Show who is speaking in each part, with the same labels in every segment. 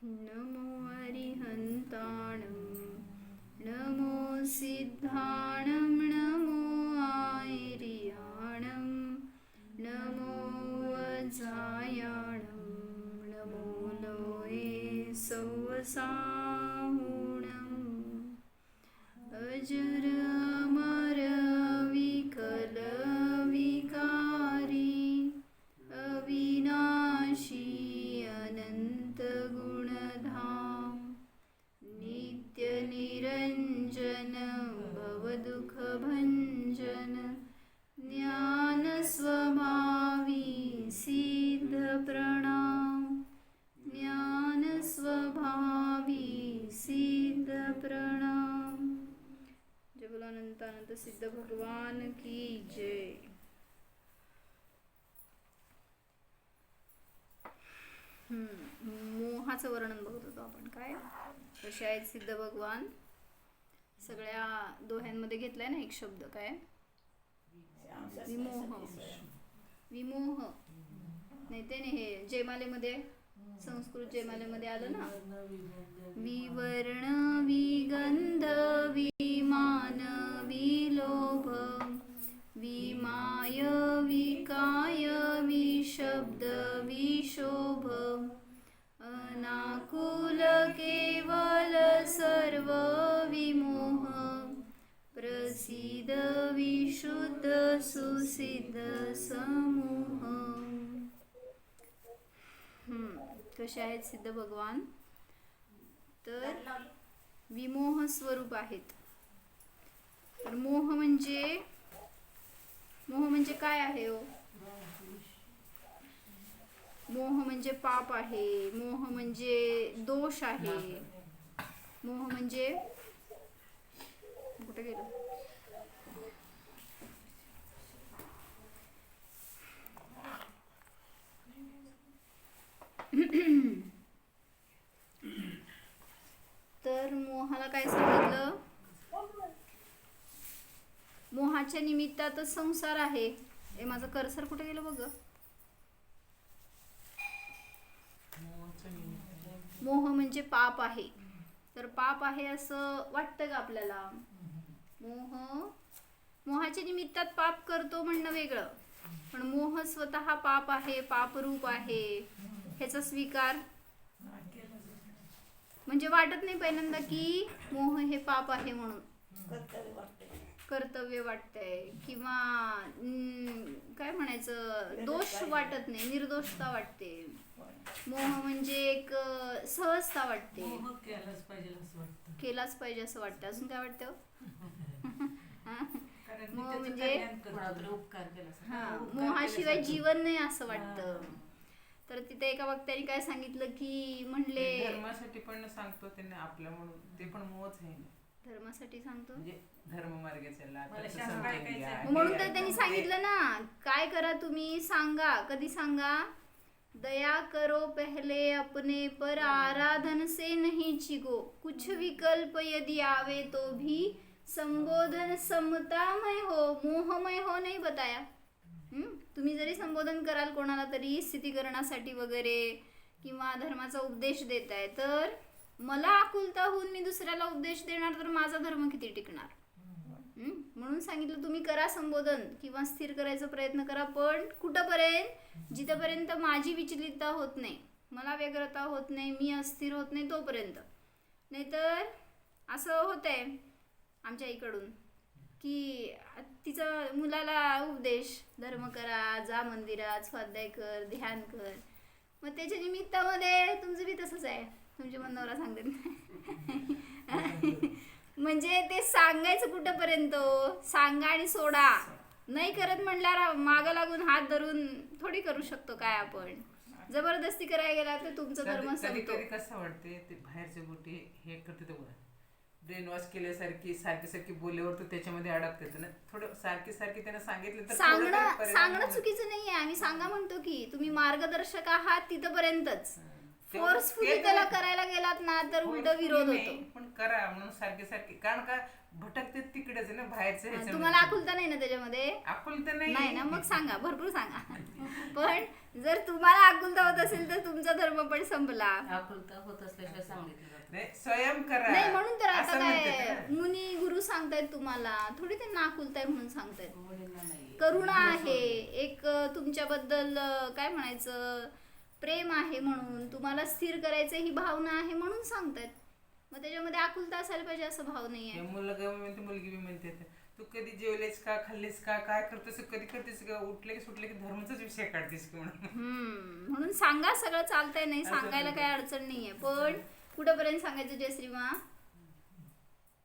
Speaker 1: नमो अरिहन्ताणं नमो सिद्धाणं नमो आयर्याणं नमो वज्रायाणं नमो लोये सौवसाहुणम् अजर अमर विकल विकारी अविनाशी अनंत गुणधाम नित्य निरंजन भवदुःख भंजन ज्ञान स्वभावी सिद्ध प्रणाम ज्ञान स्वभावी सिद्ध प्रणाम। जय बोलो अनंत सिद्ध भगवान की जय। मोहाचं वर्णन बघत होतो आपण। काय कसे आहेत सिद्ध भगवान? सगळ्या दोह्यांमध्ये घेतलाय ना एक शब्द, काय? विमोह। विमोह नाही ते नाही, हे जयमालेमध्ये, संस्कृत जयमालेमध्ये आलं ना, विवर्ण विगंध विमान विलोभ विमाय विकाय विशब्द विशोभ अनाकुल केवल सर्व विमोह प्रसिद्ध विशुद्ध सुसिद्ध समूह। कसे आहेत सिद्ध भगवान? तर विमोह स्वरूप आहेत। तर मोह म्हणजे काय आहे हो? मोह म्हणजे पाप आहे, मोह म्हणजे दोष आहे, मोह म्हणजे कुठे गेलं? तर मोहाला काय सांगितलं? मोहाच्या निमित्तातच संसार आहे। हे माझं कर्सर कुठे गेलं बघ? मोह म्हणजे पाप आहे। तर पाप आहे असं वाटतं का आपल्याला? मोहाच्या निमित्तात पाप करतो म्हणणं वेगळं, पण मोह स्वतः पाप आहे, पापरूप आहे, ह्याचा स्वीकार म्हणजे वाटत नाही पहिल्यांदा की मोह हे पाप आहे म्हणून, कर्तव्य वाटतंय किंवा काय म्हणायचं, दोष वाटत नाही, निर्दोषता वाटते। मोह म्हणजे एक सहजता वाटते, केलाच पाहिजे असं वाटतं। अजून काय वाटतं? मोह म्हणजे मोहाशिवाय जीवन नाही असं वाटतं। तर तिथे एका वक्त्याने काय सांगितलं की म्हणले,
Speaker 2: धर्मासाठी पण सांगतो त्यांनी आपल्या म्हणून, ते पण मोहच आहे।
Speaker 1: धर्मासाठी सांगतो म्हणजे
Speaker 2: धर्म मार्गे चालला
Speaker 1: म्हणून तर त्यांनी सांगितलं ना, काय करा तुम्ही सांगा, कधी सांगा? दया करो पहले अपने पर, आराधन से नहीं चिगो, कुछ विकल्प यदि आवे तो भी संबोधन समतामय हो, मोहमय हो नहीं बताया। तुम्ही जरी संबोधन कराल कोणाला तरी स्थितीकरणासाठी वगैरे किंवा धर्माचा उपदेश देताय, तर मला आकुलता होऊन मी दुसऱ्याला उपदेश देणार तर माझा धर्म किती टिकणार? म्हणून सांगितलं तुम्ही करा संबोधन किंवा स्थिर करायचा प्रयत्न करा, पण कुठपर्यंत? जिथपर्यंत माझी विचलितता होत नाही, मला व्यग्रता होत नाही, मी अस्थिर होत नाही तोपर्यंत। नाहीतर असं होतंय आमच्या इकडून की तिचा मुलाला उपदेश, धर्म करा, जा मंदिरात, स्वाध्याय कर, ध्यान कर, मग त्याच्या निमित्तामध्ये तुमचं बी तसंच आहे, तुमच्या मनोरा सांगते म्हणजे ते सांगायचं कुठपर्यंत? सांगा आणि सोडा, नाही करत म्हणल्यावर मागं लागून हात धरून थोडी करू शकतो काय आपण? जबरदस्ती करायला गेला तर तुमचं धर्म संपतो।
Speaker 2: कसं वाटते ते बाहेरचे गोष्टी हे करते, ते ब्रेन वॉश केल्यासारखी सारखी बोलल्यावर तर त्याच्यामध्ये अडकते ना। थोडं सारखी त्यांना सांगितलं तर सांगणं
Speaker 1: चुकीचं नाहीये, आम्ही सांगा म्हणतो की तुम्ही मार्गदर्शक आहात तिथपर्यंतच, फोर्सफुली
Speaker 2: केलं
Speaker 1: त्याला
Speaker 2: नाही.
Speaker 1: करायला गेलात ना तर उलट
Speaker 2: Forcefully
Speaker 1: विरोध
Speaker 2: नाही,
Speaker 1: होतो.
Speaker 2: पण करा म्हणून सारखे सारखे, कारण का भटकते तिकडेच आहे ना बाहेरचं ह्याच्यामध्ये.
Speaker 1: तुम्हाला आकुलता नाही ना त्याच्यामध्ये?
Speaker 2: आकुलता
Speaker 1: नाही ना, मग सांगा, भरपूर सांगा. पण जर तुम्हाला आकुलता होत असेल तर तुमचा धर्म पण संपला.
Speaker 3: आकुलता होत असल्याशिवाय सांगितलं जातं.
Speaker 2: नाही, स्वयं करा
Speaker 1: नाही म्हणून तर आता
Speaker 2: असं म्हणतात
Speaker 1: काय
Speaker 2: ना.
Speaker 1: मुनी गुरु सांगतायत तुम्हाला, थोडी त्यांना आकुलता आहे म्हणून सांगतायत.
Speaker 3: मुलींना नाही.
Speaker 1: करुणा आहे, एक तुमच्याबद्दल काय म्हणायचं, प्रेम आहे म्हणून, तुम्हाला स्थिर करायचं ही भावना आहे म्हणून सांगतायत. मग त्याच्यामध्ये आकुलता असायला पाहिजे असं भाव नाहीये.
Speaker 2: हे मुलगा म्हणते, मुलगी बी म्हणते, तू कधी जेवलेस का, खाल्लेस का, काय करतेस, कधी करतेस का, उठले की सुटले की धर्माचाच विषय काढतेस की म्हणून.
Speaker 1: म्हणून सांगा, सगळं चालतंय, नाही
Speaker 2: असं
Speaker 1: सांगायला
Speaker 2: नाही.
Speaker 1: काही अडचण नाहीये. पण कुठंपर्यंत सांगायचं जयश्रीमा?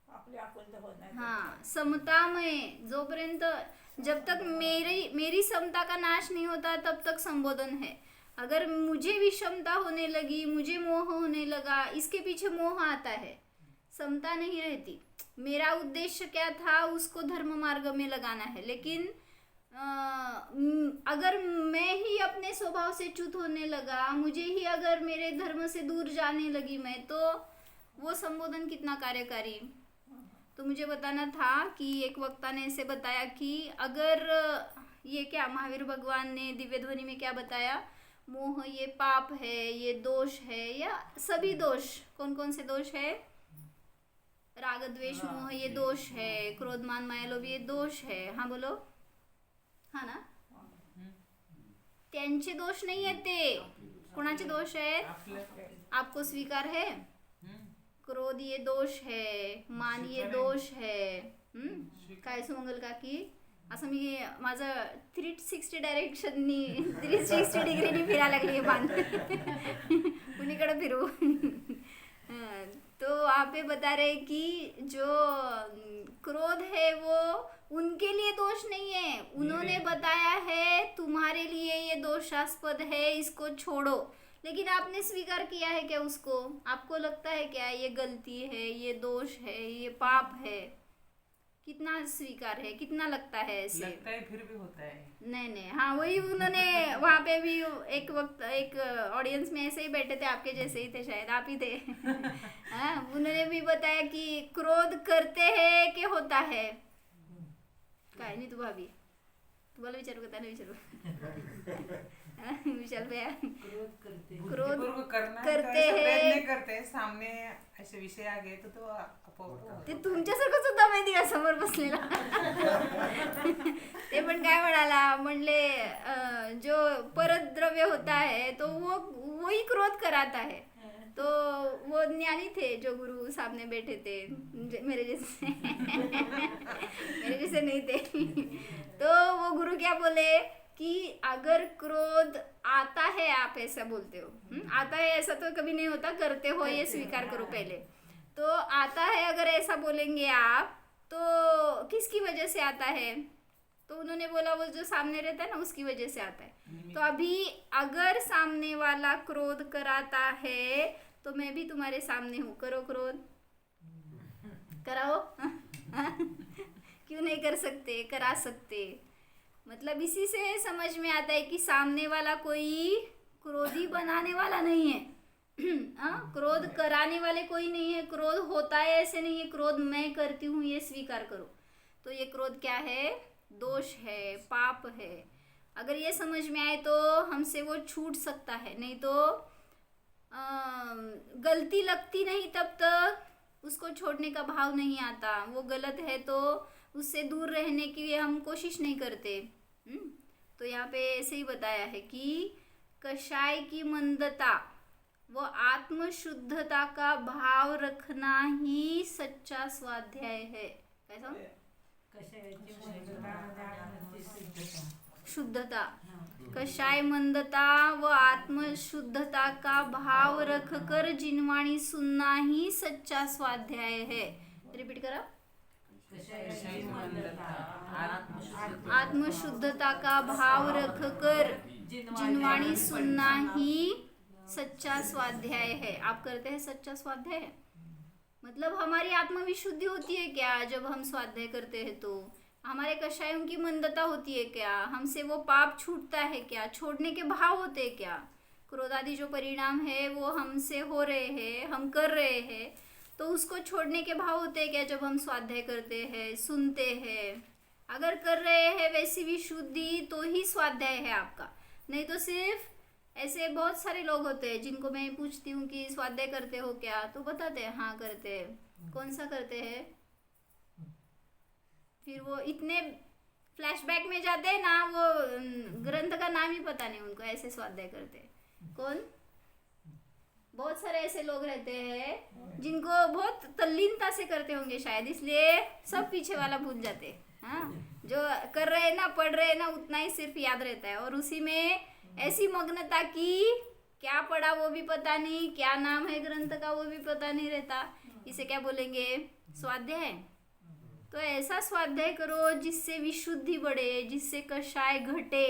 Speaker 4: आपली आकुलता होत नाही.
Speaker 1: हाँ, समतामय, जोपर्यंत जब तक मेरी समता का नाश नहीं होता तब तक संबोधन है. अगर मुझे विषमता होने लगी, मुझे मोह होने लगा, इसके पीछे मोह आता है, समता नहीं रहती. मेरा उद्देश्य क्या था, उसको धर्म मार्ग में लगाना है. लेकिन अगर मैं ही अपने स्वभाव से च्युत होने लगा, मुझे ही अगर मेरे धर्म से दूर जाने लगी मैं, तो वो संबोधन कितना कार्यकारी. तो मुझे बताना था कि एक वक्ता ने ऐसे बताया कि अगर ये क्या महावीर भगवान ने दिव्य ध्वनि में क्या बताया, मोह ये पाप है, ये दोष है, या सभी दोष, कौन कौन से दोष है, राग द्वेष मोह ये दोष है, क्रोध मान माया लोभ ये दोष है. हाँ बोलो, हाँ ना, त्यांचे दोष नाही आहेत ते, कोणाचे दोष आहेत?
Speaker 2: आपलं
Speaker 1: आपको स्वीकार है, क्रोध ये दोष है, मान ये दोष है. काय सुमंगल काकी, असं मी माझं 360 डायरेक्शननी 360 डिग्रीनी फिरायला लागली मान. कुणीकडे फिरू. तो वहाँ पे बता रहे कि जो क्रोध है वो उनके लिए दोष नहीं है, उन्होंने बताया है तुम्हारे लिए ये दोषास्पद है, इसको छोड़ो. लेकिन आपने स्वीकार किया है क्या उसको? आपको लगता है क्या ये गलती है, ये दोष है, ये पाप है? कितना स्वीकार है, कितना लगता है ऐसे?
Speaker 2: लगता है फिर भी होता है.
Speaker 1: नहीं, हाँ वही उन्होंने वहाँ पे भी एक वक्त एक ऑडियंस में ऐसे ही बैठे थे, आपके जैसे ही थे, शायद आप ही थे. हाँ, उन्होंने भी बताया कि क्रोध करते हैं कि होता है. काय नाही तू भाभी, तुम्हाला विचारू का त्यांना विचारू? विशाल भैया,
Speaker 3: क्रोध करते.
Speaker 1: क्रोध
Speaker 2: बुद्धिपूर्वक करना
Speaker 1: करते
Speaker 2: का ऐसा
Speaker 1: हैं.
Speaker 2: प्रयत्न करते हैं, सामने ऐसे विषय आ गए तो आपोआप
Speaker 1: ते
Speaker 2: होतं.
Speaker 1: तुमच्यासारखं सुद्धा माहिती का समोर बसलेला. ते पण काय म्हणाला, म्हणले जो परद्रव्य होता है तो वो वही क्रोध कराता है. तो वो ज्ञानी थे जो गुरु सामने बैठे थे, मेरे जैसे मेरे जैसे नहीं थे. तो वो गुरु क्या बोले कि अगर क्रोध आता है, आप ऐसा बोलते हो, आता है ऐसा तो कभी नहीं होता, करते हो ये स्वीकार करो पहले. तो आता है अगर ऐसा बोलेंगे आप, तो किसकी वजह से आता है? तो उन्होंने बोला वो जो सामने रहता है ना उसकी वजह से आता है. तो अभी अगर सामने वाला क्रोध कराता है तो मैं भी तुम्हारे सामने हूँ, करो क्रोध, कराओ. क्यों नहीं कर सकते, करा सकते. मतलब इसी से समझ में आता है कि सामने वाला कोई क्रोधी बनाने वाला नहीं है. क्रोध कराने वाले कोई नहीं है. क्रोध होता है ऐसे नहीं है, क्रोध मैं करती हूँ ये स्वीकार करो. तो ये क्रोध क्या है? दोष है, पाप है. अगर ये समझ में आए तो हमसे वो छूट सकता है, नहीं तो गलती लगती नहीं तब तक उसको छोड़ने का भाव नहीं आता. वो गलत है तो उससे दूर रहने की हम कोशिश नहीं करते. तो यहाँ पे ऐसे ही बताया है कि कषाय की मंदता व आत्मशुद्धता का भाव रखना ही सच्चा स्वाध्याय है. काय सांग? शुद्धता, कषाय मंदता व आत्मशुद्धता का भाव रखकर जिनवाणी सुनना ही सच्चा स्वाध्याय है. रिपीट करा. आत्मशुद्धता का भाव रखकर जिनवाणी सुनना ही सच्चा स्वाध्याय है. आप करते हैं सच्चा स्वाध्याय? मतलब हमारी आत्मविशुद्धि होती है क्या जब हम स्वाध्याय करते हैं? तो हमारे कषायों की मंदता होती है क्या? हमसे वो पाप छूटता है क्या? छोड़ने के भाव होते हैं क्या? क्रोध आदि जो परिणाम है वो हमसे हो रहे हैं, हम कर रहे हैं, तो उसको छोड़ने के भाव होते हैं क्या जब हम स्वाध्याय करते हैं, सुनते हैं। अगर कर रहे हैं वैसी विशुद्धि तो ही स्वाध्याय है आपका, नहीं तो सिर्फ ऐसे बहुत सारे लोग होते हैं जिनको मैं पूछती हूँ कि स्वाध्याय करते हो क्या, तो बताते हैं हाँ करते हैं। कौन सा करते हैं? फिर वो इतने फ्लैशबैक में जाते हैं ना, वो ग्रंथ का नाम ही पता नहीं उनको, ऐसे स्वाध्याय करते हैं। कौन? बहुत सारे ऐसे लोग रहते हैं जिनको बहुत तल्लीनता से करते होंगे शायद, इसलिए सब पीछे वाला भूल जाते हैं। हाँ, जो कर रहे हैं ना, पढ़ रहे हैं ना, उतना ही सिर्फ याद रहता है, और उसी में ऐसी मग्नता की क्या पढ़ा वो भी पता नहीं, क्या नाम है ग्रंथ का वो भी पता नहीं रहता। इसे क्या बोलेंगे? स्वाध्याय। तो ऐसा स्वाध्याय करो जिससे विशुद्धि बढ़े, जिससे कषाय घटे।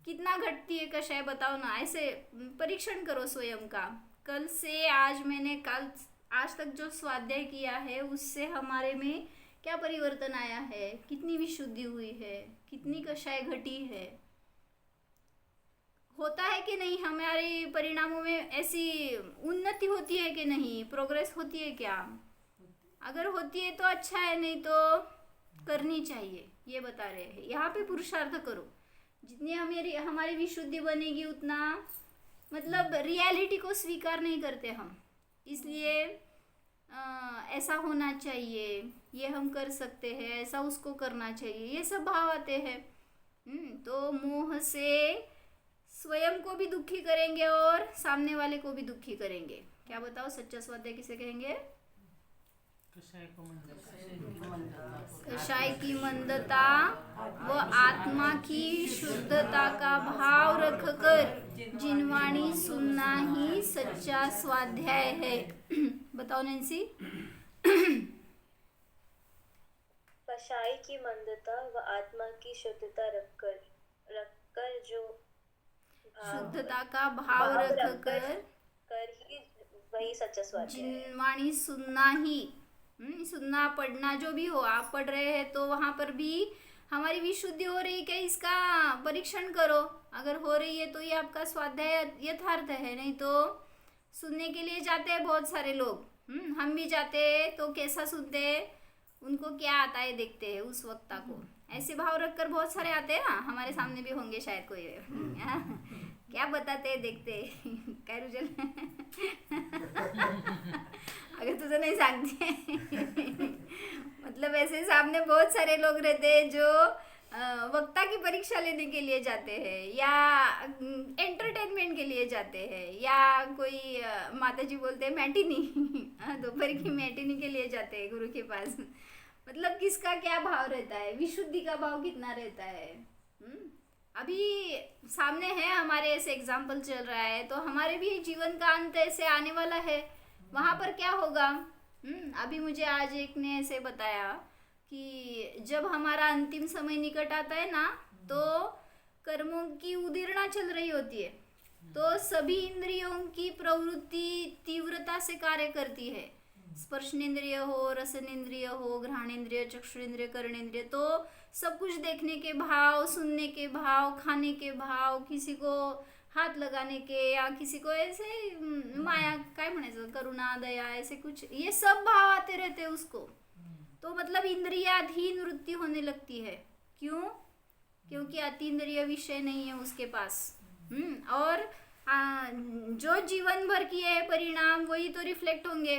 Speaker 1: कितना घटती है कषाय बताओ ना, ऐसे परीक्षण करो स्वयं का। कल से आज तक जो स्वाध्याय किया है उससे हमारे में क्या परिवर्तन आया है, कितनी विशुद्धि हुई है, कितनी कषाय घटी है, होता है कि नहीं, हमारे परिणामों में ऐसी उन्नति होती है कि नहीं, प्रोग्रेस होती है क्या? अगर होती है तो अच्छा है, नहीं तो करनी चाहिए, ये बता रहे हैं। यहाँ पे पुरुषार्थ करो, जितनी हमारी विशुद्धि बनेगी उतना, मतलब रियलिटी को स्वीकार नहीं करते हम, इसलिए ऐसा होना चाहिए, ये हम कर सकते हैं, ऐसा उसको करना चाहिए, ये सब भाव आते हैं। तो मोह से स्वयं को भी दुखी करेंगे और सामने वाले को भी दुखी करेंगे। क्या बताओ, सच्चा स्वाध्याय किसे कहेंगे?
Speaker 2: कषाय को
Speaker 1: कषाय की मंदता व आत्मा की शुद्धता का भाव रखकर जिनवाणी सुनना ही सच्चा स्वाध्याय है। बताओ नैन्सी।
Speaker 5: कषाय की मंदता व आत्मा की शुद्धता रखकर जो
Speaker 1: शुद्धता का भाव रखकर
Speaker 5: कर ही वही सच्चा स्वाध्याय है।
Speaker 1: जिनवाणी सुनना ही, सुनना पढ़ना जो भी हो, आप पढ़ रहे हैं तो वहाँ पर भी हमारी विशुद्धि हो रही है क्या, इसका परीक्षण करो। अगर हो रही है तो ये आपका स्वाध्याय यथार्थ है, नहीं तो सुनने के लिए जाते हैं बहुत सारे लोग, हम भी जाते हैं तो कैसा सुनते हैं, उनको क्या आता है देखते हैं उस वक्ता को, ऐसे भाव रखकर बहुत सारे आते हैं ना, हमारे सामने भी होंगे शायद कोई। क्या बताते हैं देखते काय रुजल। अगर तुझे नहीं सांगते मतलब ऐसे सामने बहुत सारे लोग रहते हैं जो वक्ता की परीक्षा लेने के लिए जाते हैं, या एंटरटेनमेंट के लिए जाते हैं, या कोई माताजी बोलते हैं मैटिनी, दोपहर की मैटिनी के लिए जाते हैं गुरु के पास। मतलब किसका क्या भाव रहता है, विशुद्धि का भाव कितना रहता है। अभी सामने है हमारे, ऐसे एग्जाम्पल चल रहा है, तो हमारे भी जीवन का अंत ऐसे आने वाला है, वहाँ पर क्या होगा। अभी मुझे आज एक ने ऐसे बताया कि जब हमारा अंतिम समय निकट आता है ना, तो कर्मों की उदीर्णा चल रही होती है, तो सभी इंद्रियों की प्रवृत्ति तीव्रता से कार्य करती है। स्पर्शनेन्द्रिय हो, रसनेन्द्रिय हो, घ्राणेन्द्रिय, चक्षुरेन्द्रिय, कर्णेन्द्रिय, तो सब कुछ देखने के भाव, सुनने के भाव, खाने के भाव, किसी को हाथ लगाने के, या किसी को ऐसे माया काय म्हणायचं, करुणा, दया, ऐसे कुछ, ये सब भाव आते रहते हैं उसको। तो मतलब इंद्रियाधीन वृत्ति होने लगती है। क्यों? क्योंकि अतीन्द्रिय विषय नहीं है उसके पास। और जो जीवन भर किए हैं परिणाम वही तो रिफ्लेक्ट होंगे।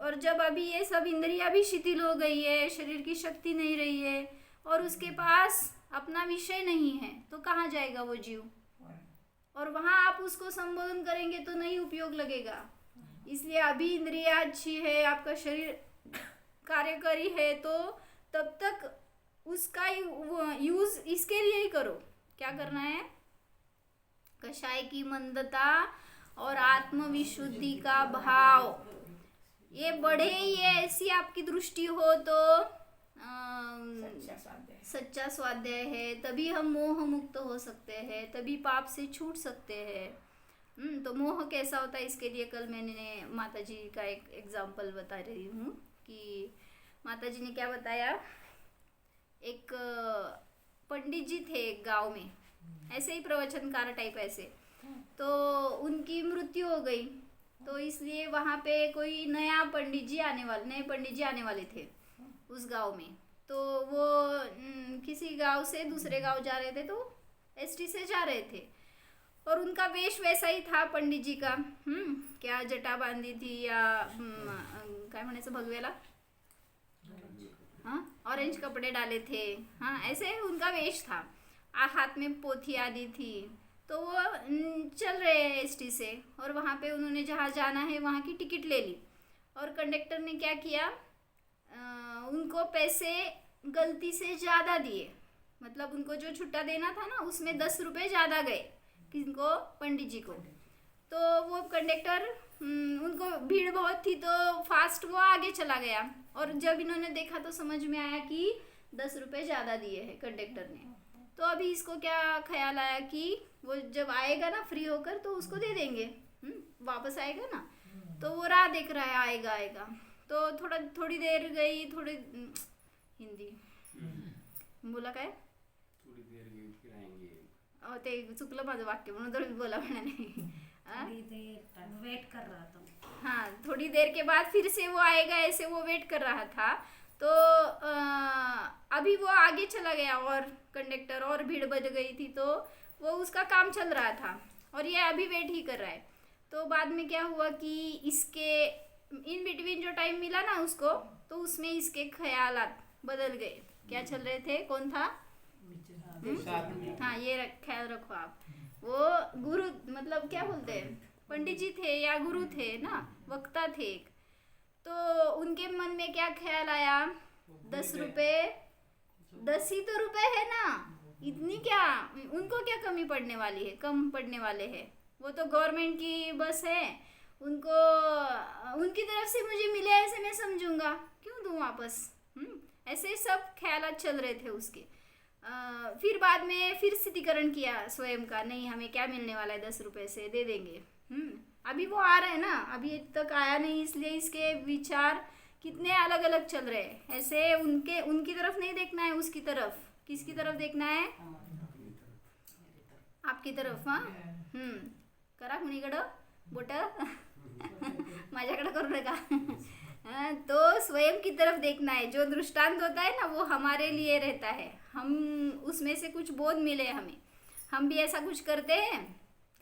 Speaker 1: और जब अभी ये सब इंद्रियां भी शिथिल हो गई है, शरीर की शक्ति नहीं रही है, और उसके पास अपना विषय नहीं है, तो कहाँ जाएगा वो जीव? और वहाँ आप उसको संबोधन करेंगे तो नहीं उपयोग लगेगा। इसलिए अभी इंद्रिया अच्छी है, आपका शरीर कार्यकारी है, तो तब तक उसका यूज इसके लिए ही करो। क्या करना है? कषाय की मंदता और आत्मविशुद्धि का भाव ये बढ़े, ये ऐसी आपकी दृष्टि हो तो सच्चा स्वाध्याय है। तभी हम मोह मुक्त हो सकते हैं, तभी पाप से छूट सकते हैं। तो मोह कैसा होता है, इसके लिए कल मैंने माता जी का एक एग्जाम्पल बता रही हूँ कि माता जी ने क्या बताया। एक पंडित जी थे एक गांव में, ऐसे ही प्रवचनकार टाइप ऐसे, तो उनकी मृत्यु हो गई। तो इसलिए वहाँ पे कोई नए पंडित जी आने वाले थे उस गांव में। तो वो किसी गांव से दूसरे गांव जा रहे थे, तो एसटी से जा रहे थे और उनका वेश वैसा ही था पंडित जी का। क्या जटा बांधी थी या काय म्हणायचं भगवेला, हाँ ऑरेंज कपड़े डाले थे, हाँ ऐसे उनका वेश था। हाथ में पोथी आदि थी। तो वो चल रहे हैं एसटी से और वहाँ पे उन्होंने जहाँ जाना है वहाँ की टिकट ले ली और कंडक्टर ने क्या किया, उनको पैसे गलती से ज़्यादा दिए। मतलब उनको जो छुट्टा देना था ना उसमें 10 रुपये ज़्यादा गए, किनको, पंडित जी को। तो वो कंडक्टर, उनको भीड़ बहुत थी तो फास्ट वो आगे चला गया और जब इन्होंने देखा तो समझ में आया कि 10 रुपये ज़्यादा दिए हैं कंडक्टर ने। तो अभी इसको क्या ख्याल आया कि वो जब आएगा ना फ्री होकर तो उसको दे देंगे, वापस आएगा ना। तो वो राह देख रहा है, आएगा। तो थोड़ी देर गई, हिंदी बोला काय,
Speaker 6: थोड़ी देर गेली फिर आएंगे।
Speaker 1: ते चुकलं माझं वाक्य म्हणून तर बोला म्हणा नाही।
Speaker 3: थोड़ी देर वेट कर रहा था।
Speaker 1: हाँ, थोड़ी देर के बाद फिर से वो आएगा ऐसे वो वेट कर रहा था। तो अभी वो आगे चला गया और कंडक्टर, और भीड़ बढ़ गई थी तो वो उसका काम चल रहा था और ये अभी वेट ही कर रहा है। तो बाद में क्या हुआ कि इसके इन बिटवीन जो टाइम मिला ना उसको, तो उसमें इसके ख्यालात बदल गए। क्या चल रहे थे, कौन था?
Speaker 2: साथ में
Speaker 1: हाँ, ये ख्याल रखो आप। वो गुरु, मतलब क्या बोलते हैं, पंडित जी थे या गुरु थे ना, वक्ता थे एक। तो उनके मन में क्या ख्याल आया, 10 रुपये, 10 ही तो रुपए है ना, इतनी क्या, उनको क्या कमी पड़ने वाली है, कम पड़ने वाले हैं। वो तो गवर्नमेंट की बस है, उनको उनकी तरफ से मुझे मिले ऐसे मैं समझूंगा, क्यों दूं वापस। ऐसे सब ख्यालात चल रहे थे उसके। फिर बाद में फिर स्थितिकरण किया स्वयं का, नहीं हमें क्या मिलने वाला है, 10 रुपये से दे देंगे। अभी वो आ रहा है ना, अभी तक आया नहीं, इसलिए इसके विचार कितने अलग अलग चल रहे हैं। ऐसे उनकी तरफ नहीं देखना है, उसकी तरफ, किसकी तरफ देखना है, आपकी तरफ। हाँ, करा कुणीकडं बोट माझ्याकडे करू नका। तो स्वयं की तरफ देखना है। जो दृष्टांत होता है ना वो हमारे लिए रहता है, हम उसमें से कुछ बोध मिले हमें। हम भी ऐसा कुछ करते हैं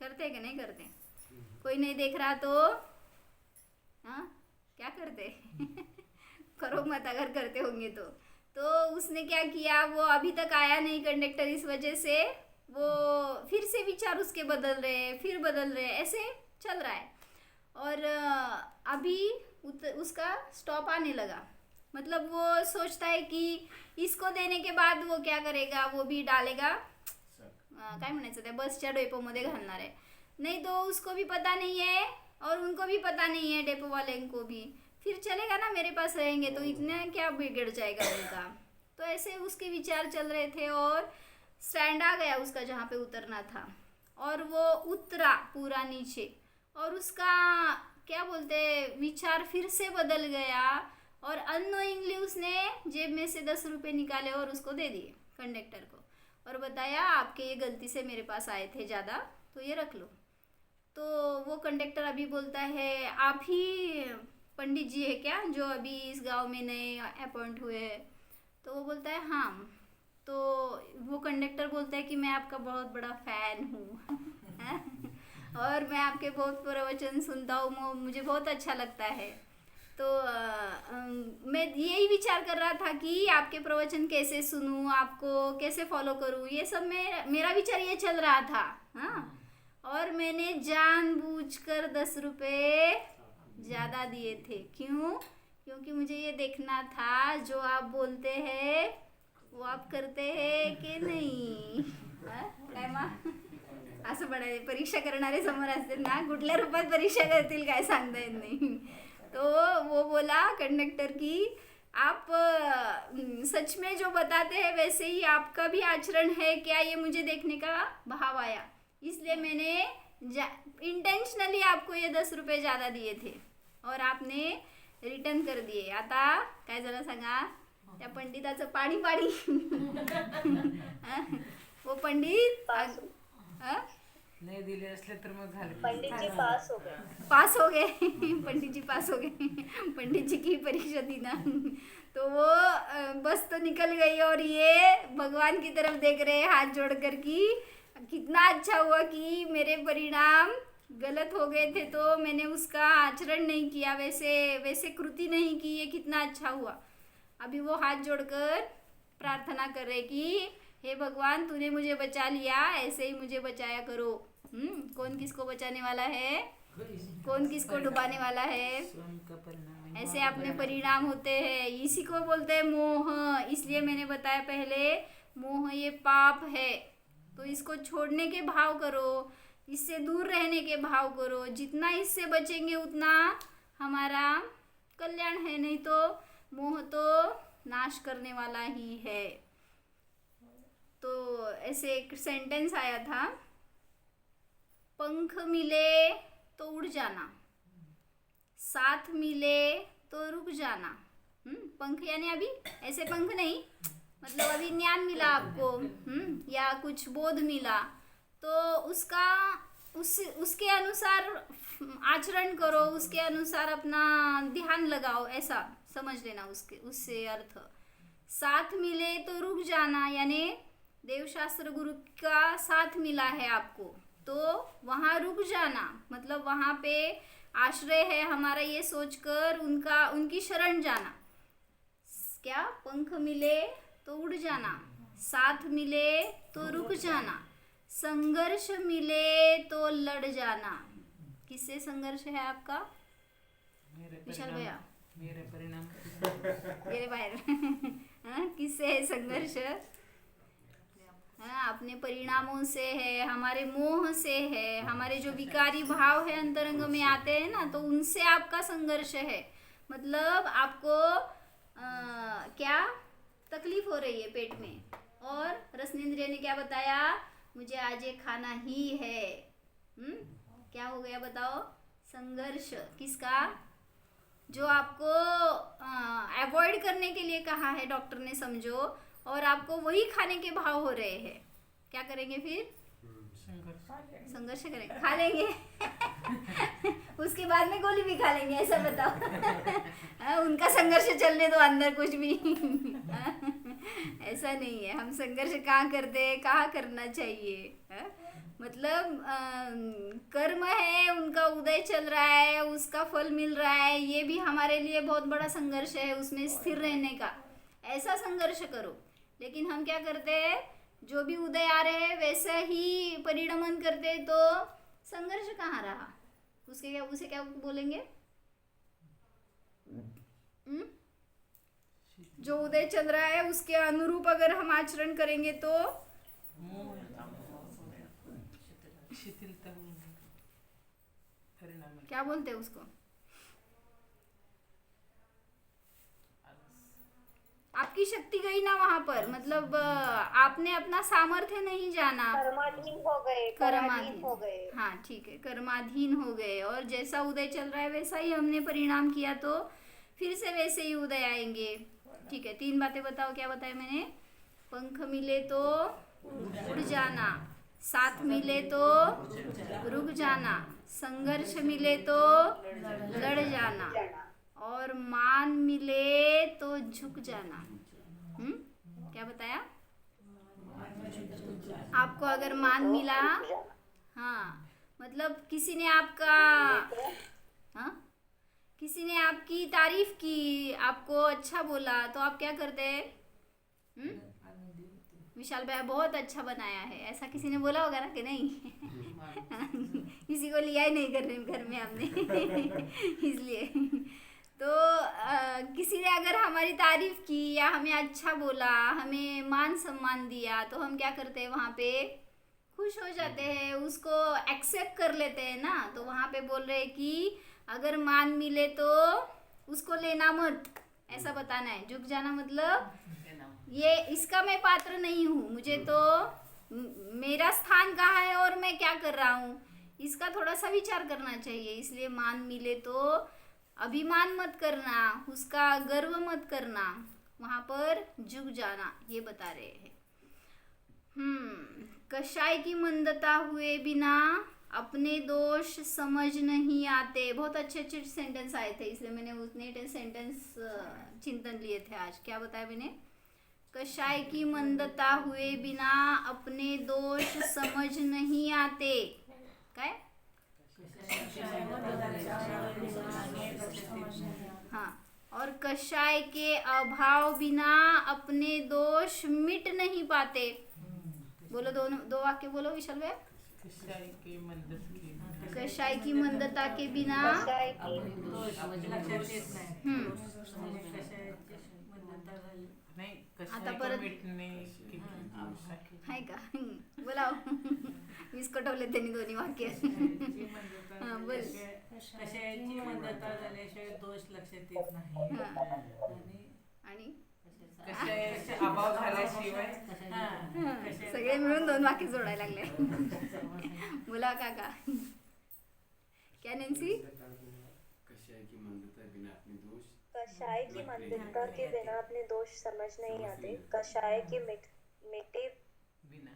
Speaker 1: कि नहीं करते? कोई नहीं देख रहा तो हाँ क्या करते? करो मत अगर करते होंगे तो उसने क्या किया, वो अभी तक आया नहीं कंडक्टर, इस वजह से वो फिर से विचार उसके बदल रहे, ऐसे चल रहा है। और अभी उसका स्टॉप आने लगा। मतलब वो सोचता है कि इसको देने के बाद वो क्या करेगा, वो भी डालेगा, काय म्हणायचं त्या बसच्या डेपोमध्ये घालणार आहे। नहीं तो उसको भी पता नहीं है और उनको भी पता नहीं है, डेपो वाले को भी। फिर चलेगा ना, मेरे पास रहेंगे तो इतना क्या बिगड़ जाएगा उनका। तो ऐसे उसके विचार चल रहे थे और स्टैंड आ गया उसका जहाँ पे उतरना था और वो उतरा पूरा नीचे और उसका क्या बोलते विचार फिर से बदल गया और अननोइंगली उसने जेब में से 10 रुपये निकाले और उसको दे दिए कंडक्टर को और बताया आपके ये गलती से मेरे पास आए थे ज़्यादा, तो ये रख लो। तो वो कंडक्टर अभी बोलता है, आप ही पंडित जी है क्या जो अभी इस गांव में नए अपॉइंट हुए हैं? तो वो बोलता है हाँ। तो वो कंडक्टर बोलता है कि मैं आपका बहुत बड़ा फ़ैन हूँ और मैं आपके बहुत प्रवचन सुनता हूँ, मुझे बहुत अच्छा लगता है। तो मैं यही विचार कर रहा था कि आपके प्रवचन कैसे सुनूं, आपको कैसे फॉलो करूं, ये सब मेरा विचार ये चल रहा था। हाँ, और मैंने जानबूझकर 10 रुपये ज़्यादा दिए थे। क्यों? क्योंकि मुझे ये देखना था जो आप बोलते हैं वो आप करते हैं कि नहीं। काय मा असं म्हणाले, परीक्षा करणारे समोर असतील ना, कुठल्या रूपात परीक्षा करतील काय सांगता येत नाही। तो वो बोला कंडक्टर की आप सच में जो बताते हैं वैसे ही आपका भी आचरण है क्या, ये मुझे देखने का भाव आया, इसलिए मैंने इंटेंशनली आपको ये 10 रुपये ज़्यादा दिए थे और आपने रिटर्न कर दिए। आता काय झालं सांगा, त्या पंडिताचं पाणी पाणी वो पंडित
Speaker 2: नाही दिले असले तर मग झाले.
Speaker 5: पंडित जी पास हो गए.
Speaker 1: पास हो गए पंडित जी पास हो गए. पंडित जी की परीक्षा थी ना, तो वो बस तो निकल गई और ये भगवान की तरफ देख रहे हैं हाथ जोड़कर कि कितना अच्छा हुआ कि मेरे परिणाम गलत हो गए थे तो मैंने उसका आचरण नहीं किया, वैसे वैसे कृति नहीं की, ये कितना अच्छा हुआ. अभी वो हाथ जोड़कर प्रार्थना कर रहे कि हे भगवान तूने मुझे बचा लिया, ऐसे ही मुझे बचाया करो. कौन किसको बचाने वाला है, कौन किसको डुबाने वाला है.
Speaker 2: स्वयं का परिणाम
Speaker 1: ऐसे अपने परिणाम होते हैं, इसी को बोलते हैं मोह. इसलिए मैंने बताया पहले, मोह ये पाप है, तो इसको छोड़ने के भाव करो, इससे दूर रहने के भाव करो. जितना इससे बचेंगे उतना हमारा कल्याण है, नहीं तो मोह तो नाश करने वाला ही है. तो ऐसे एक सेंटेंस आया था, पंख मिले तो उड़ जाना, साथ मिले तो रुक जाना. पंख यानी अभी ऐसे पंख नहीं, मतलब अभी ज्ञान मिला आपको, या कुछ बोध मिला, तो उसके अनुसार आचरण करो, उसके अनुसार अपना ध्यान लगाओ, ऐसा समझ लेना उससे अर्थ. साथ मिले तो रुक जाना यानी देवशास्त्र गुरु का साथ मिला है आपको, तो वहाँ रुक जाना, मतलब वहाँ पे आश्रय है हमारा ये सोचकर उनकी शरण जाना. क्या, पंख मिले तो उड़ जाना, साथ मिले तो रुक जाना, संघर्ष मिले तो लड़ जाना. किससे संघर्ष है आपका विशाल भैया?
Speaker 2: मेरे परिणाम
Speaker 1: मेरे बाहर किससे है संघर्ष? अपने परिणामों से है, हमारे मोह से है, हमारे जो विकारी भाव है अंतरंग में आते हैं ना, तो उनसे आपका संघर्ष है. मतलब आपको क्या तकलीफ हो रही है पेट में, और रसनेंद्रिय ने क्या बताया, मुझे आज ये खाना ही है. क्या हो गया बताओ? संघर्ष. किसका? जो आपको अवॉइड करने के लिए कहा है डॉक्टर ने, समझो, और आपको वही खाने के भाव हो रहे हैं. क्या करेंगे फिर? संघर्ष करेंगे, खा लेंगे उसके बाद में गोली भी खा लेंगे, ऐसा बताओ. उनका संघर्ष चलने दो अंदर कुछ भी ऐसा नहीं है. हम संघर्ष कहाँ करते हैं, कहाँ करना चाहिए. मतलब कर्म है, उनका उदय चल रहा है, उसका फल मिल रहा है, ये भी हमारे लिए बहुत बड़ा संघर्ष है, उसमें स्थिर रहने का. ऐसा संघर्ष करो. लेकिन हम क्या करते हैं, जो भी उदय आ रहे हैं वैसा ही परिणमन करते हैं, तो संघर्ष कहाँ रहा? उसे क्या बोलेंगे? जो उदय चल रहा है उसके अनुरूप अगर हम आचरण करेंगे तो
Speaker 2: शिथिलता परिणाम.
Speaker 1: क्या बोलते हैं उसको? आपकी शक्ति गई ना वहां पर, मतलब आपने अपना सामर्थ्य नहीं जाना,
Speaker 5: कर्माधीन हो गए, कर्माधीन हो गए.
Speaker 1: हाँ ठीक है, कर्माधीन हो गए, और जैसा उदय चल रहा है वैसा ही हमने परिणाम किया, तो फिर से वैसे ही उदय आएंगे. ठीक है, 3 बातें बताओ. क्या बताया मैंने? पंख मिले तो उड़ जाना, साथ मिले तो रुक जाना, संघर्ष मिले तो लड़ जाना, और मान मिले तो झुक जाना. क्या बताया? आपको अगर मान मिला, हाँ, मतलब किसी ने आपकी तारीफ की, आपको अच्छा बोला, तो आप क्या करते हैं? विशाल भाई बहुत अच्छा बनाया है, ऐसा किसी ने बोला होगा ना कि नहीं? किसी को लिया ही नहीं घर में हमने इसलिए. तो किसी ने अगर हमारी तारीफ की या हमें अच्छा बोला, हमें मान सम्मान दिया, तो हम क्या करते हैं? वहाँ पे खुश हो जाते हैं, उसको एक्सेप्ट कर लेते हैं ना. तो वहाँ पे बोल रहे हैं कि अगर मान मिले तो उसको लेना मत, ऐसा बताना है. झुक जाना मतलब ये इसका मैं पात्र नहीं हूँ, मुझे तो मेरा स्थान कहाँ है और मैं क्या कर रहा हूँ, इसका थोड़ा सा विचार करना चाहिए. इसलिए मान मिले तो अभिमान मत करना, उसका गर्व मत करना, वहाँ पर झुक जाना, ये बता रहे हैं. कषाय की मंदता हुए बिना अपने दोष समझ नहीं आते। बहुत अच्छे अच्छे सेंटेंस आए थे, इसलिए मैंने उतने सेंटेंस चिंतन लिए थे आज। क्या बताया मैंने? कषाय की मंदता हुए बिना अपने दोष समझ नहीं आते। काय? हाँ, और कषाय के अभाव बिना अपने दोष मिट नहीं पाते। बोलो, दो वाक्य बोलो विशाल भाई।
Speaker 2: कषाय की मंदत की
Speaker 1: कषाय की मंदता के बिना
Speaker 5: कषाय की
Speaker 2: नाही,
Speaker 1: आता
Speaker 2: कषाय
Speaker 1: परत-
Speaker 2: को मिटणे की
Speaker 1: हाय का? बोला विस्कटवले त्यांनी दोन्ही वाक्य। हा, बोल.
Speaker 4: कशाची मंदता झाल्याशिवाय दोष लक्षात येत नाही.
Speaker 1: हा.
Speaker 4: आणि
Speaker 1: आणि
Speaker 2: कषायाचे अभाव झाल्याशिवाय
Speaker 1: सगळे मिळून दोन वाक्य जोडायला लागले। बोला काका। क्या नैन्सी?
Speaker 6: कषाय की मंदता बिना अपने दोष
Speaker 5: कषाय की मंदिरता के बिना अपने दोष समझ नहीं आते। कषाय की मिटे
Speaker 2: बिना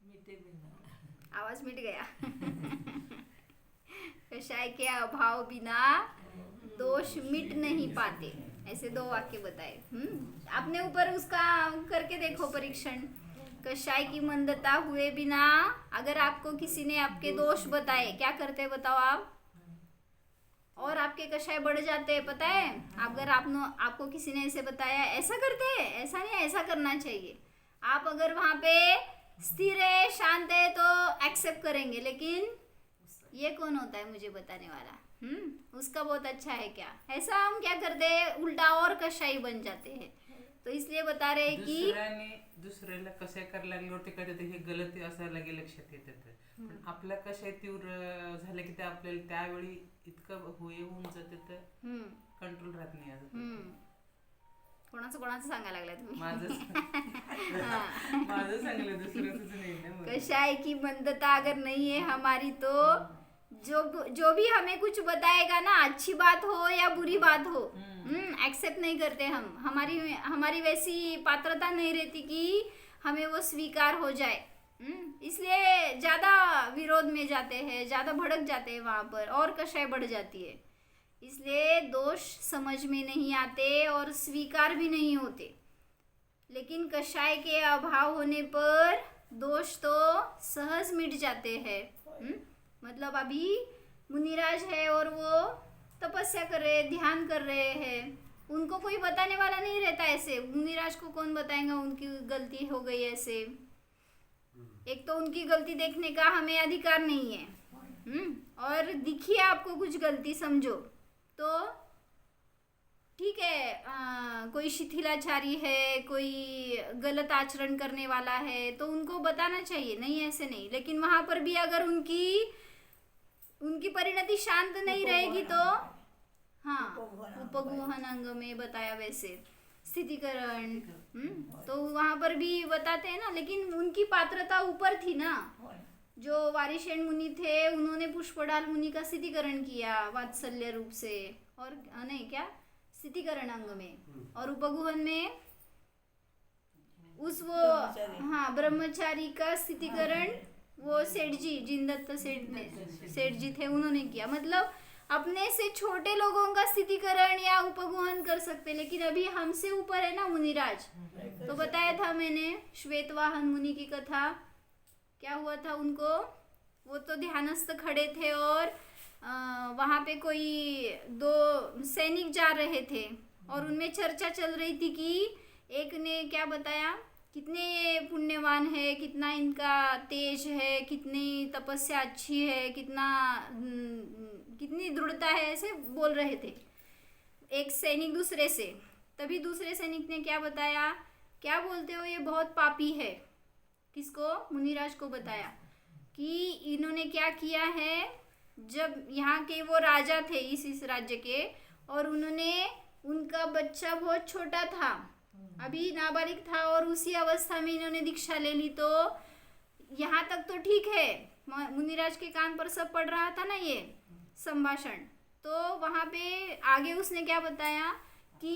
Speaker 4: मिटे बिना
Speaker 1: आवाज मिट गया। कषाय के अभाव बिना दोष मिट नहीं पाते। ऐसे दो वाक्य बताए। अपने ऊपर उसका करके देखो परीक्षण। कषाय की मंदता हुए बिना अगर आपको किसी ने आपके दोष बताए, क्या करते बताओ आप? और आपके कषाय बढ़ जाते हैं, पता है? अगर आपको किसी ने ऐसे बताया, ऐसा करते हैं, ऐसा नहीं, ऐसा करना चाहिए। आप अगर वहाँ पे स्थिर है, शांत है तो एक्सेप्ट करेंगे, लेकिन ये कौन होता है मुझे बताने वाला? उसका बहुत अच्छा है क्या? ऐसा हम क्या करते हैं, उल्टा और कषाई बन जाते हैं। तो इसलिए बता रहे हैं की
Speaker 2: दुसऱ्याला कशाय करायला लागल्यावर ते काय होतं, हे गलत आहे असं लगे लक्षात येतं. पण आपला कशाय तीव्र झालं की ते आपल्याला त्यावेळी इतकं होऊन जाते तर कंट्रोल राहत नाही अजून.
Speaker 1: कोणाचं सांगायला लागलाय तुम्ही?
Speaker 2: माझं सांगलं, दुसऱ्याच नाही ना.
Speaker 1: कषाय की मंदता अगर नहीं है हमारी तो जो भी हमें कुछ बताएगा ना, अच्छी बात हो या बुरी बात हो, एक्सेप्ट नहीं करते हम। हमारी वैसी पात्रता नहीं रहती कि हमें वो स्वीकार हो जाए। इसलिए ज्यादा विरोध में जाते हैं, ज्यादा भड़क जाते हैं वहां पर, और कषाय बढ़ जाती है। इसलिए दोष समझ में नहीं आते और स्वीकार भी नहीं होते। लेकिन कषाय के अभाव होने पर दोष तो सहज मिट जाते हैं। मतलब अभी मुनिराज है और वो तपस्या कर रहे, ध्यान कर रहे हैं, उनको कोई बताने वाला नहीं रहता। ऐसे मुनिराज को कौन बताएगा उनकी गलती हो गई ऐसे? एक तो उनकी गलती देखने का हमें अधिकार नहीं है, और दिखिए आपको कुछ गलती समझो तो ठीक है। कोई शिथिलाचारी है, कोई गलत आचरण करने वाला है तो उनको बताना चाहिए, नहीं ऐसे नहीं। लेकिन वहां पर भी अगर उनकी परिणति शांत नहीं रहेगी तो हाँ, उपगुहन अंग में बताया वैसे स्थितिकरण, तो वहां पर भी बताते हैं ना। लेकिन उनकी पात्रता ऊपर थी ना। जो वारिशेन मुनि थे उन्होंने पुष्पडाल मुनि का स्थितिकरण किया वात्सल्य रूप से, और नहीं क्या स्थितिकरण अंग में, और उपगुहन में ब्रह्मचारी का स्थितिकरण वो सेठ जी, जिनदत्त सेठ जी थे, उन्होंने किया। मतलब अपने से छोटे लोगों का स्थितिकरण या उपगुहन कर सकते, लेकिन अभी हमसे ऊपर है ना मुनिराज। तो बताया था मैंने श्वेतवाहन मुनि की कथा। क्या हुआ था उनको? वो तो ध्यानस्थ खड़े थे और वहाँ पे कोई दो सैनिक जा रहे थे और उनमें चर्चा चल रही थी कि एक ने क्या बताया, कितने पुण्यवान है, कितना इनका तेज है, कितनी तपस्या अच्छी है, कितनी दृढ़ता है, ऐसे बोल रहे थे एक सैनिक दूसरे से। तभी दूसरे सैनिक ने क्या बताया, क्या बोलते हो, ये बहुत पापी है। किसको? मुनिराज को बताया कि इन्होंने क्या किया है। जब यहाँ के वो राजा थे इस राज्य के, और उनका बच्चा बहुत छोटा था, अभी नाबालिग था, और उसी अवस्था में इन्होंने दीक्षा ले ली। तो यहाँ तक तो ठीक है, मुनिराज के कान पर सब पड़ रहा था ना ये संभाषण। तो वहाँ पे आगे उसने क्या बताया कि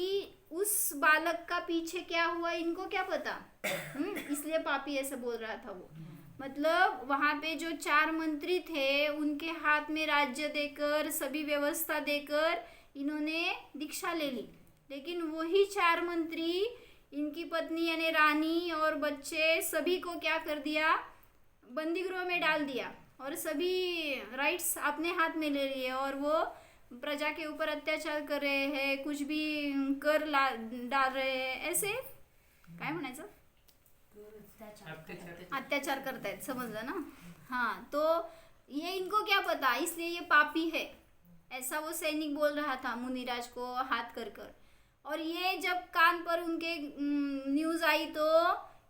Speaker 1: उस बालक का पीछे क्या हुआ इनको क्या पता। इसलिए पापी ऐसे बोल रहा था वो। मतलब वहां पे जो 4 मंत्री थे उनके हाथ में राज्य देकर सभी व्यवस्था देकर इन्होंने दीक्षा ले ली, लेकिन वही 4 मंत्री इनकी पत्नी यानी रानी और बच्चे सभी को क्या कर दिया, बंदी गृह में डाल दिया और सभी राइट्स अपने हाथ में ले लिए और वो प्रजा के ऊपर अत्याचार कर रहे हैं, कुछ भी कर डाल रहे हैं, ऐसे काय म्हणायचं, अत्याचार करतायत, समझला ना। हाँ, तो ये इनको क्या पता, इसलिए ये पापी है, ऐसा वो सैनिक बोल रहा था मुनिराज को हाथ कर कर। और ये जब कान पर उनके न्यूज़ आई तो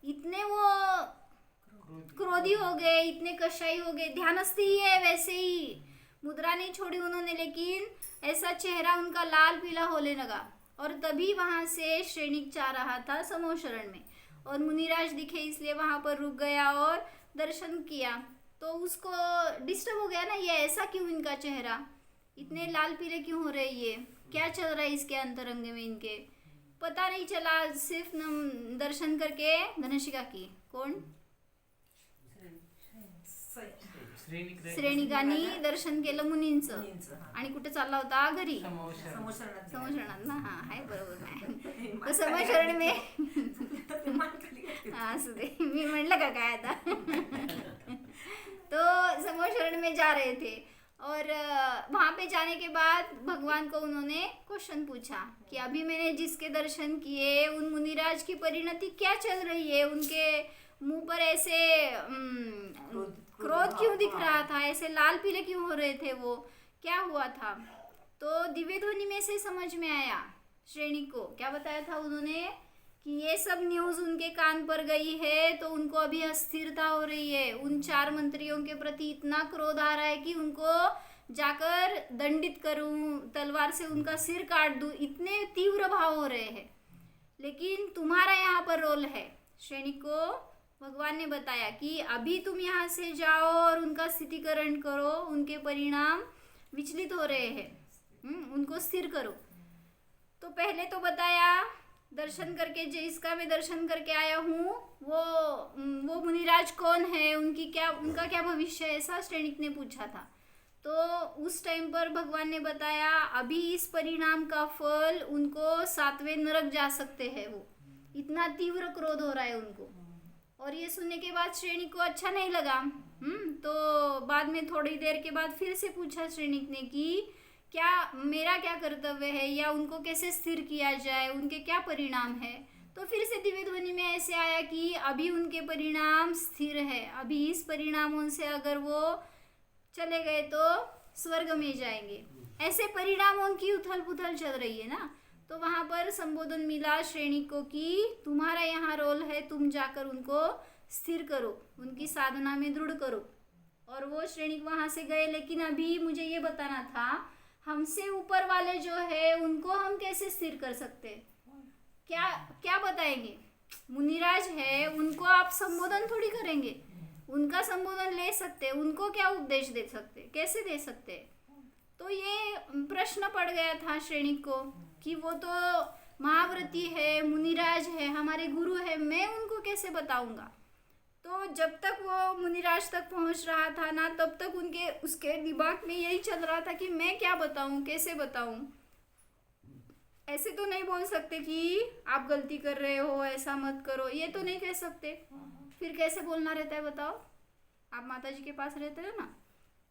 Speaker 1: इतने वो क्रोधी हो गए, इतने कशाई हो गए, ध्यानस्थ ही है वैसे ही, मुद्रा नहीं छोड़ी उन्होंने, लेकिन ऐसा चेहरा उनका लाल पीला होने लगा। और तभी वहां से श्रेणिक जा रहा था समूह शरण में और मुनिराज दिखे इसलिए वहां पर रुक गया और दर्शन किया। तो उसको डिस्टर्ब हो गया ना, ये ऐसा क्यों, इनका चेहरा इतने लाल पीले क्यों हो रहे, ये क्या चल रहा है इसके अंतरंग में, इनके पता नहीं चला। सिर्फ दर्शन करके धनशिका की कोण श्रेणिकांनी दर्शन केलं मुनींचं आणि कुठे चालला होता, घरी समोशरणात ना। हा आहे बरोबर नाही तो समोशरण में हाँ असू दे, मी म्हणलं का काय आता तो समोशरण में जा रहे थे और वहाँ पे जाने के बाद भगवान को उन्होंने क्वेश्चन पूछा कि अभी मैंने जिसके दर्शन किए उन मुनिराज की परिणति क्या चल रही है, उनके मुंह पर ऐसे क्रोध क्यों दिख रहा था, ऐसे लाल पीले क्यों हो रहे थे, वो क्या हुआ था। तो दिव्य ध्वनि में से समझ में आया श्रेणिक को, क्या बताया था उन्होंने कि ये सब न्यूज़ उनके कान पर गई है तो उनको अभी अस्थिरता हो रही है, उन 4 मंत्रियों के प्रति इतना क्रोध आ रहा है कि उनको जाकर दंडित करूं, तलवार से उनका सिर काट दूं, इतने तीव्र भाव हो रहे हैं। लेकिन तुम्हारा यहाँ पर रोल है, श्रेणिक को भगवान ने बताया कि अभी तुम यहाँ से जाओ और उनका स्थितिकरण करो, उनके परिणाम विचलित हो रहे हैं, उनको स्थिर करो। तो पहले तो बताया दर्शन करके, जिसका मैं दर्शन करके आया हूँ वो मुनिराज कौन है, उनका क्या भविष्य है, ऐसा श्रेणिक ने पूछा था। तो उस टाइम पर भगवान ने बताया अभी इस परिणाम का फल उनको 7वें नरक जा सकते हैं, वो इतना तीव्र क्रोध हो रहा है उनको। और ये सुनने के बाद श्रेणिक को अच्छा नहीं लगा। तो बाद में थोड़ी देर के बाद फिर से पूछा श्रेणिक ने कि क्या मेरा क्या कर्तव्य है या उनको कैसे स्थिर किया जाए, उनके क्या परिणाम है। तो फिर से दिव्य ध्वनि में ऐसे आया कि अभी उनके परिणाम स्थिर है, अभी इस परिणामों से अगर वो चले गए तो स्वर्ग में जाएंगे, ऐसे परिणामों की उथल पुथल चल रही है ना। तो वहाँ पर संबोधन मिला श्रेणिक को कि तुम्हारा यहाँ रोल है, तुम जाकर उनको स्थिर करो, उनकी साधना में दृढ़ करो। और वो श्रेणिक वहाँ से गए। लेकिन अभी मुझे ये बताना था, हमसे ऊपर वाले जो है उनको हम कैसे स्थिर कर सकते, क्या क्या बताएंगे। मुनिराज है, उनको आप संबोधन थोड़ी करेंगे, उनका संबोधन ले सकते, उनको क्या उपदेश दे सकते, कैसे दे सकते। तो ये प्रश्न पड़ गया था श्रेणिक को कि वो तो महाव्रती है, मुनिराज है, हमारे गुरु है, मैं उनको कैसे बताऊंगा। तो जब तक वो मुनिराज तक पहुंच रहा था ना, तब तक उसके दिमाग में यही चल रहा था कि मैं क्या बताऊं, कैसे बताऊं। ऐसे तो नहीं बोल सकते कि आप गलती कर रहे हो, ऐसा मत करो, ये तो नहीं कह सकते। फिर कैसे बोलना रहता है बताओ। आप माता जी के पास रहते हो ना,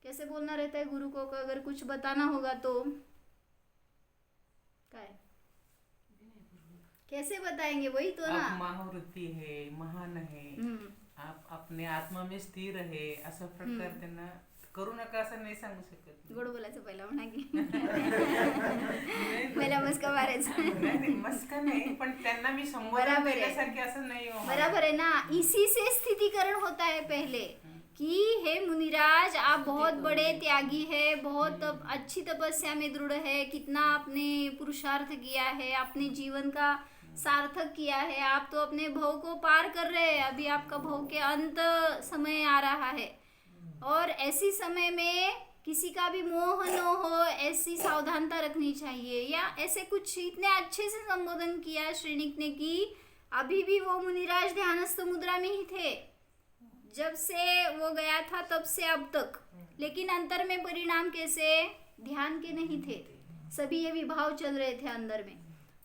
Speaker 1: कैसे बोलना रहता है गुरु को अगर कुछ बताना होगा तो काय कैसे बताएंगे, वही तो ना।
Speaker 2: आप महावृत्ती है, महान है, आप अपने आत्मा में स्थिर आहे, असं प्रकार त्यांना करू नका असं नाही सांगू शकत।
Speaker 1: गोड बोलायचं पहिला म्हणा की पहिला मस्का मारायचा।
Speaker 2: नाही मस्का नाही, पण त्यांना मी संबोधन केल्यासारखे असं नाही हो।
Speaker 1: बराबर है ना, इसी से स्थितिकरण होता है पहले कि हे मुनिराज, आप बहुत बड़े त्यागी है, बहुत अच्छी तपस्या में दृढ़ है, कितना आपने पुरुषार्थ किया है, आपने जीवन का सार्थक किया है, आप तो अपने भव को पार कर रहे हैं, अभी आपका भव के अंत समय आ रहा है। और ऐसी समय में किसी का भी मोह न हो, ऐसी सावधानता रखनी चाहिए। या ऐसे कुछ इतने अच्छे से संबोधन किया श्रेणिक ने कि अभी भी वो मुनिराज ध्यानस्थ मुद्रा में ही थे, जब से वो गया था तब से अब तक। लेकिन अंतर में परिणाम कैसे, ध्यान के नहीं थे, सभी ये विभाव चल रहे थे अंदर में,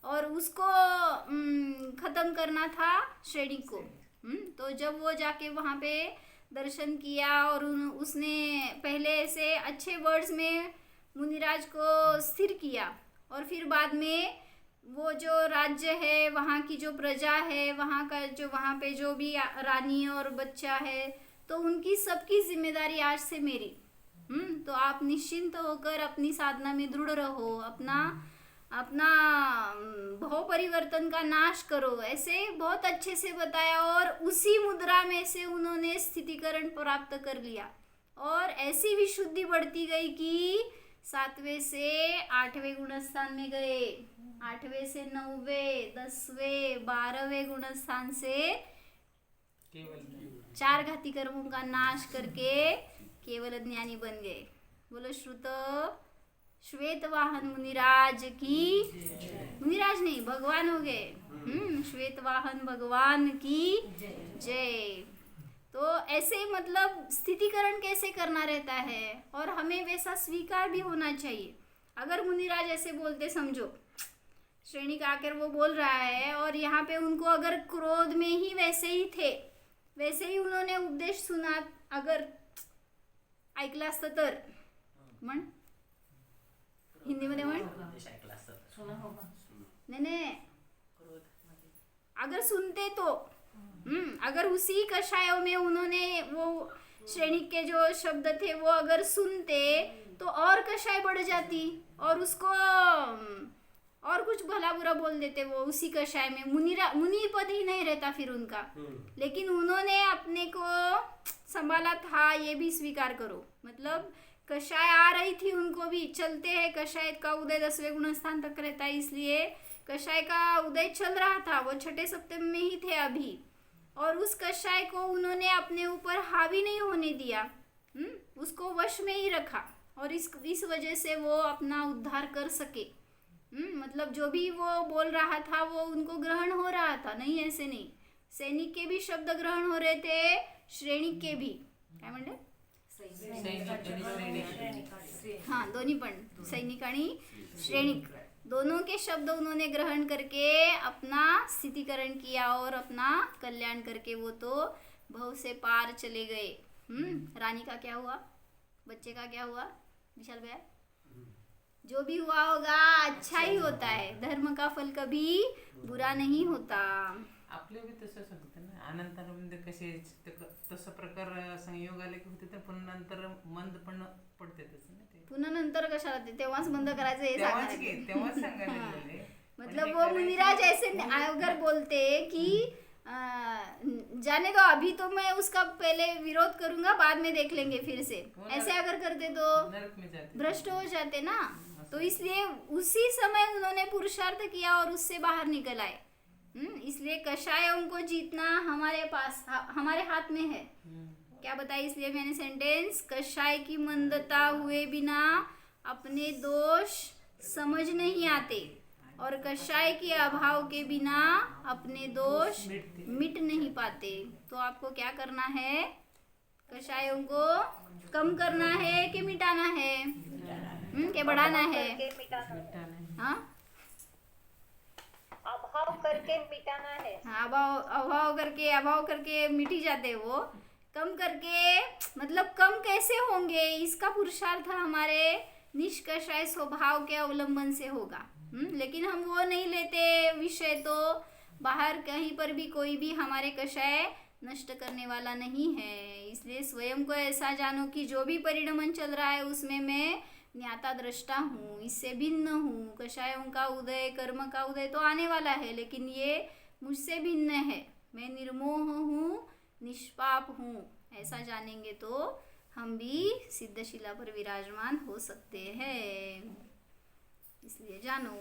Speaker 1: और उसको खत्म करना था श्रेणी को। तो जब वो जाके वहाँ पे दर्शन किया और उसने पहले से अच्छे वर्ड्स में मुनिराज को स्थिर किया, और फिर बाद में वो जो राज्य है, वहाँ की जो प्रजा है, वहाँ का जो वहाँ पे जो भी रानी और बच्चा है, तो उनकी सबकी जिम्मेदारी आज से मेरी। तो आप निश्चिंत होकर अपनी साधना में दृढ़ रहो, अपना भाव परिवर्तन का नाश करो, ऐसे बहुत अच्छे से बताया। और उसी मुद्रा में से उन्होंने स्थितिकरण प्राप्त कर लिया, और ऐसी विशुद्धि बढ़ती गई कि 7वें से 8वें गुणस्थान में गए, 8वें से 9वें, 10वें, 12वें गुणस्थान से
Speaker 2: केवल
Speaker 1: 4 घाती कर्मों का नाश करके केवल ज्ञानी बन गए। बोलो श्रुत श्वेत वाहन मुनिराज की, मुनिराज नहीं भगवान हो गए। श्वेत वाहन भगवान की जय। तो ऐसे मतलब स्थितिकरण कैसे करना रहता है, और हमें वैसा स्वीकार भी होना चाहिए। अगर मुनिराज ऐसे बोलते, समझो श्रेणी का आकर वो बोल रहा है, और यहाँ पे उनको अगर क्रोध में ही वैसे ही थे, वैसे ही उन्होंने उपदेश सुना, अगर ऐकला असतं तर म्हण हिंदीमध्ये म्हण नहीं, अगर सुनते तो अगर उसी कषायों में उन्होंने वो श्रेणी के जो शब्द थे वो अगर सुनते तो और कषाय बढ़ जाती, और उसको और कुछ भला बुरा बोल देते वो उसी कषाय में, मुनि पद ही नहीं रहता फिर उनका। लेकिन उन्होंने अपने को संभाला था, ये भी स्वीकार करो। मतलब कषाय आ रही थी उनको भी, चलते हैं, कषाय का उदय 10वें गुणस्थान तक रहता है, इसलिए कषाय का उदय चल रहा था, वो 6ठे सप्तम में ही थे अभी, और उस कषाय को उन्होंने अपने ऊपर हावी नहीं होने दिया, उसको वश में ही रखा, और इस वजह से वो अपना उद्धार कर सके। मतलब जो भी वो बोल रहा था वो उनको ग्रहण हो रहा था, नहीं ऐसे नहीं, सैनिक के भी शब्द ग्रहण हो रहे थे, श्रेणी के भी, काय म्हणले, हाँ दोन्ही पण, सैनिक आणि श्रेणिक दोनों के शब्द उन्होंने ग्रहण करके अपना स्थितिकरण किया, और अपना कल्याण करके वो तो भव से पार चले गए। रानी का क्या हुआ, बच्चे का क्या हुआ, विशाल भैया, जो भी हुआ होगा अच्छा ही होता है, धर्म का फल कभी बुरा नहीं होता।
Speaker 2: आपले बी तसंच होतं ना, अनंतरमध्ये कसे तसं प्रकार संयोग आले की होते, तर पुन्हा नंतर मंद पण पडते तसं ना ते,
Speaker 1: पुन्हा नंतर कशाला ते तेव्हाच बंद करायचं हे
Speaker 2: तेव्हाच
Speaker 1: सांगायचं।
Speaker 2: की तेव्हाच सांगायला लागले.
Speaker 1: मतलब वो मुनिराज ऐसे अगर बोलते कि जाने दो, अभी तो मैं उसका पहले विरोध करूंगा, बाद में देख लेंगे फिर से, ऐसे अगर करते तो
Speaker 2: नरक में जाते,
Speaker 1: भ्रष्ट हो जाते ना। तो इसलिए उसी समय उन्होंने पुरुषार्थ किया और उससे बाहर निकल आए। इसलिए कषायों को जीतना हमारे पास, हमारे हाथ में है। क्या बताया, इसलिए मैंने सेंटेंस, कषाय की मंदता हुए बिना अपने दोष समझ नहीं आते, और कषाय के अभाव के बिना अपने दोष मिट नहीं पाते। तो आपको क्या करना है, कषायों को कम करना है कि मिटाना है, कि बढ़ाना है,
Speaker 5: करके मिटाना,
Speaker 1: हाँ
Speaker 5: अभाव करके मिटाना है।
Speaker 1: हाँ, अभाव करके मिट ही जाते वो, कम करके, मतलब कम कैसे होंगे, इसका पुरुषार्थ हमारे निष्कषाय स्वभाव के अवलंबन से होगा। लेकिन हम वो नहीं लेते विषय, तो बाहर कहीं पर भी कोई भी हमारे कषाय नष्ट करने वाला नहीं है। इसलिए स्वयं को ऐसा जानो कि जो भी परिणमन चल रहा है उसमें मैं ज्ञाता दृष्टा हूँ, इससे भिन्न हूँ। कषायों का उदय, कर्म का उदय तो आने वाला है, लेकिन ये मुझसे भिन्न है, मैं निर्मोह हूँ, निष्पाप हूँ। ऐसा जानेंगे तो हम भी सिद्धशिला पर विराजमान हो सकते हैं। इसलिए जानो।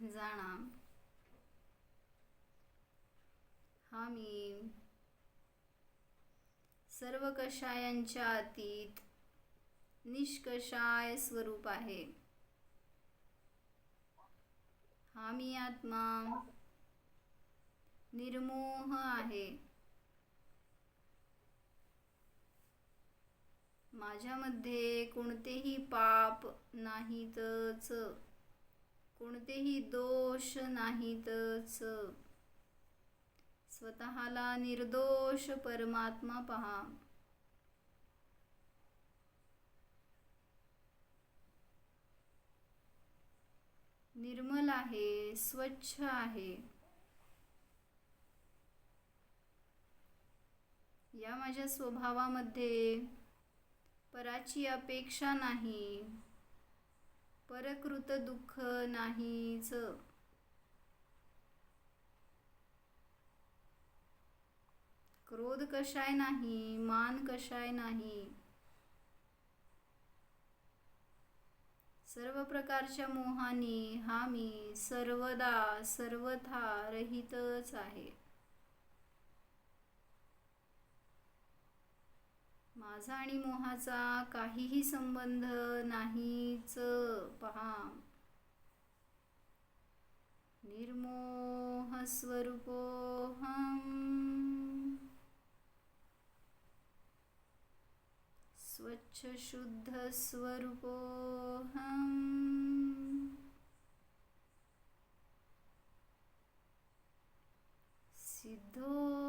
Speaker 1: जाना हामी सर्व कषायांच्या अतीत निष्कषाय स्वरूप आहे। हा मी आत्मा निर्मोह आहे. माझ्यामध्ये कोणतेही पाप नाहीतच, कोणतेही दोष नाहीतच. स्वतःला निर्दोष परमात्मा पहा. निर्मल आहे, स्वच्छ आहे. या माझ्या स्वभावामध्ये पराची अपेक्षा नाही, परकृत दुःख नाहीच. क्रोध कशाय नाही, मान कशाय नाही. सर्व प्रकारच्या मोहाने हा मी सर्वदा सर्वथा रहितच आहे. माझा आणि मोहाचा काहीही संबंध नाहीच पहा. निर्मोह स्वरूपोऽहम्, स्वच्छ शुद्ध स्वरूपोऽहम्, सिद्धोऽहम्.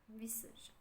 Speaker 1: विसर्जन.